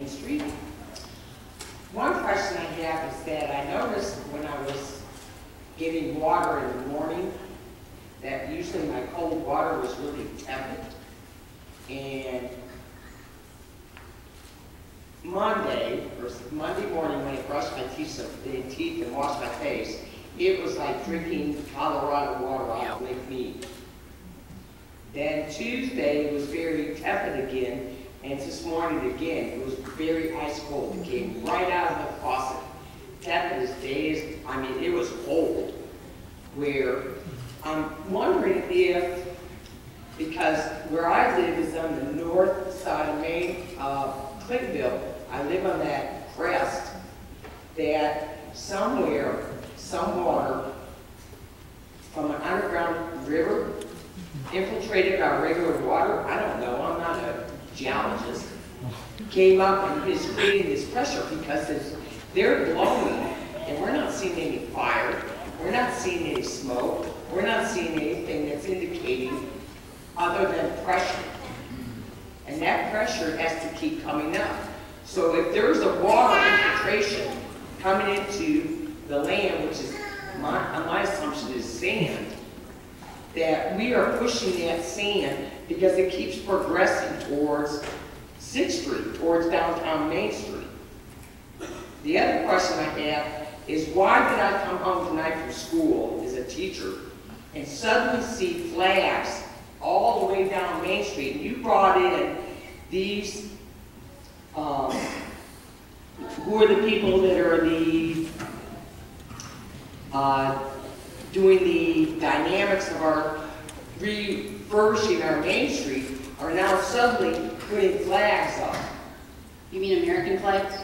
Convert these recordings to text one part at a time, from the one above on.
Main Street. One question I have is that I noticed when I was getting water in the morning that usually my cold water was really tepid. And Monday morning when I brushed my teeth and washed my face, it was like drinking Colorado water off Lake Mead. Then Tuesday was very tepid again, and this morning again, it was very ice cold. It came right out of the faucet. Tepid as days, I mean, it was cold. Where I'm wondering if, because where I live is on the north side of Maine, Clintonville, I live on that crest, that somewhere, some water from an underground river infiltrated our regular water. I don't know, I'm not a geologist. Came up and is creating this pressure because they're blowing and we're not seeing any fire, we're not seeing any smoke, we're not seeing anything that's indicating other than pressure. And that pressure has to keep coming up. So if there's a water infiltration coming into the land, which is my assumption is sand, that we are pushing that sand because it keeps progressing towards 6th Street, towards downtown Main Street. The other question I have is, why did I come home tonight from school as a teacher and suddenly see flags all the way down Main Street? And you brought in these, who are the people that are doing the dynamics of our refurbishing our Main Street, are now suddenly putting flags up. You mean American flags?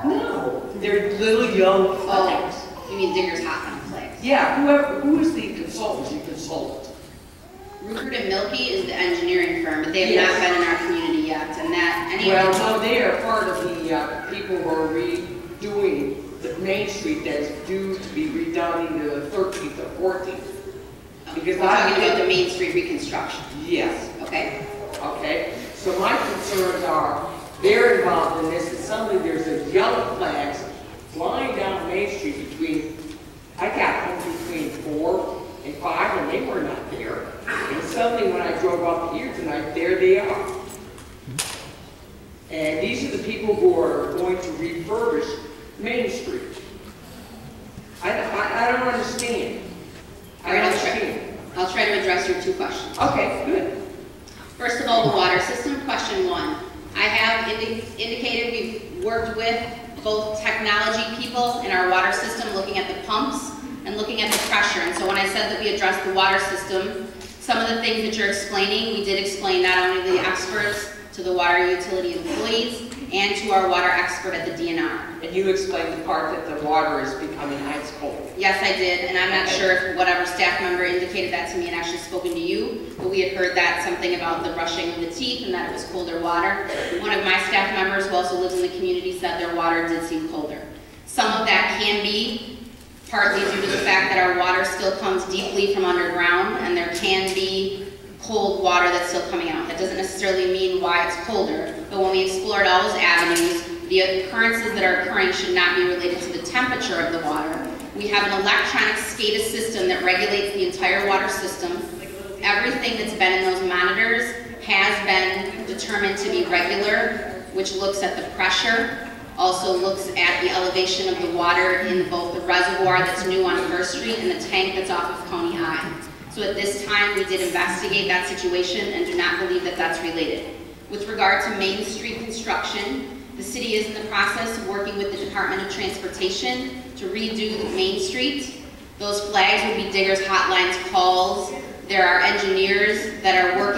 No, they're little young flags. Oh, you mean Digger's Hot Dog flags? Yeah, who is the consultant you consult? Rupert and Milky is the engineering firm, but they have not been in our community yet. And that no, they are part of the people who are redoing the Main Street that's due to be redone either the 13th or 14th. Because we're talking about the Main Street reconstruction. Yes. Okay. Okay. So my concerns are they're involved in this, and suddenly there's a yellow flags flying down Main Street between, I got home between 4 and 5, and they were not there. And suddenly when I drove up here tonight, there they are. And these are the people who are going to refurbish Main Street. I don't understand. I'll try to address your two questions. Okay, good. First of all, the water system, question 1. I have indicated we've worked with both technology people in our water system looking at the pumps and looking at the pressure. And so when I said that we addressed the water system, some of the things that you're explaining, we did explain not only to the experts, to the water utility employees, and to our water expert at the DNR. And you explained the part that the water is becoming ice cold. Yes, I did, and I'm not sure if whatever staff member indicated that to me and actually spoken to you, but we had heard that something about the brushing of the teeth and that it was colder water. One of my staff members who also lives in the community said their water did seem colder. Some of that can be partly due to the fact that our water still comes deeply from underground, and there can be cold water that's still coming out. That doesn't necessarily mean why it's colder, but when we explored all those avenues, the occurrences that are occurring should not be related to the temperature of the water. We have an electronic SCADA system that regulates the entire water system. Everything that's been in those monitors has been determined to be regular, which looks at the pressure, also looks at the elevation of the water in both the reservoir that's new on 1st Street and the tank that's off of Coney High. So at this time, we did investigate that situation and do not believe that that's related. With regard to Main Street construction, the city is in the process of working with the Department of Transportation to redo Main Street. Those flags would be Diggers Hotlines calls. There are engineers that are working